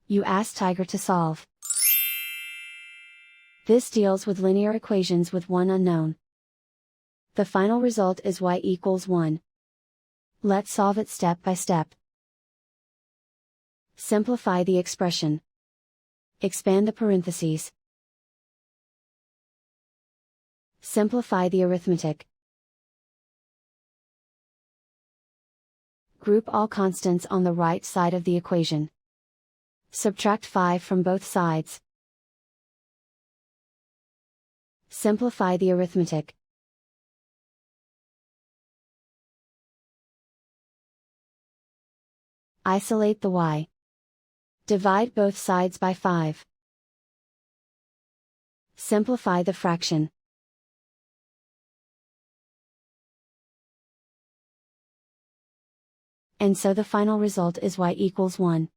You ask Tiger to solve. This deals with linear equations with one unknown. The final result is y=1. Let's solve it step by step. Simplify the expression. Expand the parentheses. Simplify the arithmetic. Group all constants on the right side of the equation. Subtract 5 from both sides. Simplify the arithmetic. Isolate the y. Divide both sides by 5. Simplify the fraction. And so the final result is y=1.